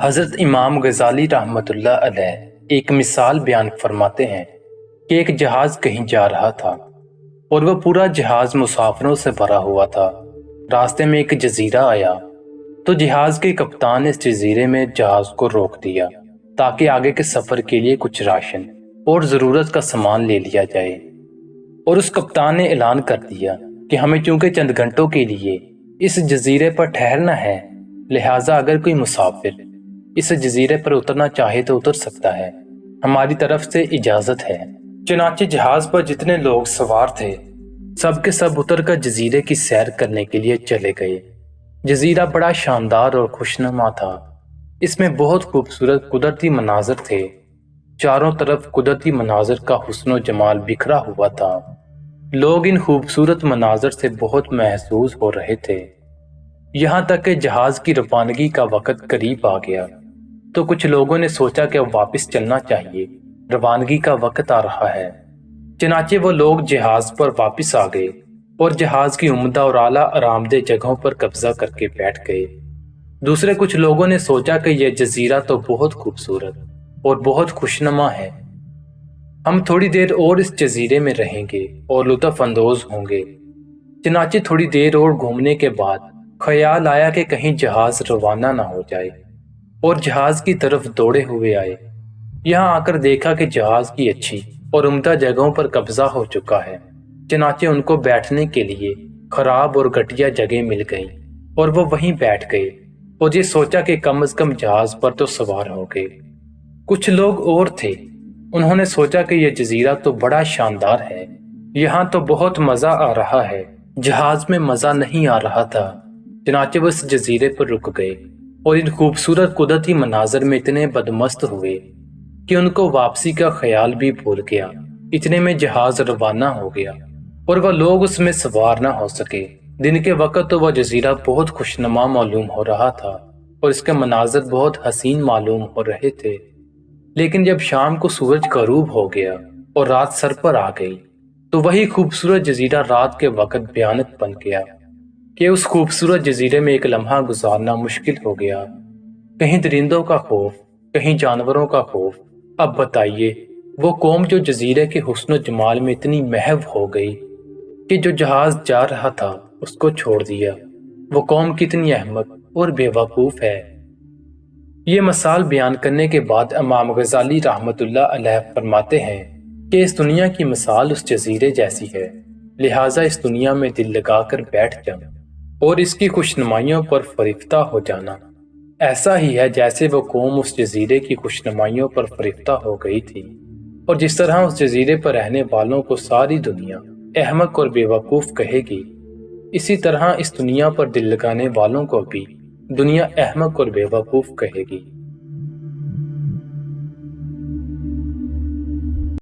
حضرت امام غزالی رحمۃ اللہ علیہ ایک مثال بیان فرماتے ہیں کہ ایک جہاز کہیں جا رہا تھا اور وہ پورا جہاز مسافروں سے بھرا ہوا تھا۔ راستے میں ایک جزیرہ آیا تو جہاز کے کپتان نے اس جزیرے میں جہاز کو روک دیا تاکہ آگے کے سفر کے لیے کچھ راشن اور ضرورت کا سامان لے لیا جائے۔ اور اس کپتان نے اعلان کر دیا کہ ہمیں چونکہ چند گھنٹوں کے لیے اس جزیرے پر ٹھہرنا ہے، لہٰذا اگر کوئی مسافر اس جزیرے پر اترنا چاہے تو اتر سکتا ہے، ہماری طرف سے اجازت ہے۔ چنانچہ جہاز پر جتنے لوگ سوار تھے سب کے سب اتر کر جزیرے کی سیر کرنے کے لیے چلے گئے۔ جزیرہ بڑا شاندار اور خوشنما تھا۔ اس میں بہت خوبصورت قدرتی مناظر تھے۔ چاروں طرف قدرتی مناظر کا حسن و جمال بکھرا ہوا تھا۔ لوگ ان خوبصورت مناظر سے بہت محظوظ ہو رہے تھے۔ یہاں تک کہ جہاز کی روانگی کا وقت قریب آ گیا تو کچھ لوگوں نے سوچا کہ اب واپس چلنا چاہیے، روانگی کا وقت آ رہا ہے۔ چنانچہ وہ لوگ جہاز پر واپس آ گئے اور جہاز کی عمدہ اور اعلیٰ آرامدہ جگہوں پر قبضہ کر کے بیٹھ گئے۔ دوسرے کچھ لوگوں نے سوچا کہ یہ جزیرہ تو بہت خوبصورت اور بہت خوشنما ہے، ہم تھوڑی دیر اور اس جزیرے میں رہیں گے اور لطف اندوز ہوں گے۔ چنانچہ تھوڑی دیر اور گھومنے کے بعد خیال آیا کہ کہیں جہاز روانہ نہ ہو جائے، اور جہاز کی طرف دوڑے ہوئے آئے۔ یہاں آ کر دیکھا کہ جہاز کی اچھی اور عمدہ جگہوں پر قبضہ ہو چکا ہے۔ چنانچہ ان کو بیٹھنے کے لیے خراب اور گھٹیا جگہ مل گئیں اور وہ وہیں بیٹھ گئے اور یہ سوچا کہ کم از کم جہاز پر تو سوار ہو گئے۔ کچھ لوگ اور تھے، انہوں نے سوچا کہ یہ جزیرہ تو بڑا شاندار ہے، یہاں تو بہت مزہ آ رہا ہے، جہاز میں مزہ نہیں آ رہا تھا۔ چنانچہ وہ اس جزیرے پر رک گئے اور ان خوبصورت قدرتی مناظر میں اتنے بدمست ہوئے کہ ان کو واپسی کا خیال بھی بھول گیا۔ اتنے میں جہاز روانہ ہو گیا اور وہ لوگ اس میں سوار نہ ہو سکے۔ دن کے وقت تو وہ جزیرہ بہت خوشنما معلوم ہو رہا تھا اور اس کے مناظر بہت حسین معلوم ہو رہے تھے، لیکن جب شام کو سورج غروب ہو گیا اور رات سر پر آ گئی تو وہی خوبصورت جزیرہ رات کے وقت بھیانک بن گیا کہ اس خوبصورت جزیرے میں ایک لمحہ گزارنا مشکل ہو گیا۔ کہیں درندوں کا خوف، کہیں جانوروں کا خوف۔ اب بتائیے، وہ قوم جو جزیرے کے حسن و جمال میں اتنی محو ہو گئی کہ جو جہاز جا رہا تھا اس کو چھوڑ دیا، وہ قوم کتنی احمق اور بے وقوف ہے۔ یہ مثال بیان کرنے کے بعد امام غزالی رحمۃ اللہ علیہ فرماتے ہیں کہ اس دنیا کی مثال اس جزیرے جیسی ہے، لہٰذا اس دنیا میں دل لگا کر بیٹھ جانا اور اس کی خوشنمائیوں پر فریفتہ ہو جانا ایسا ہی ہے جیسے وہ قوم اس جزیرے کی خوشنمائیوں پر فریفتہ ہو گئی تھی، اور جس طرح اس جزیرے پر رہنے والوں کو ساری دنیا احمق اور بے وقوف کہے گی، اسی طرح اس دنیا پر دل لگانے والوں کو بھی دنیا احمق اور بے وقوف کہے گی۔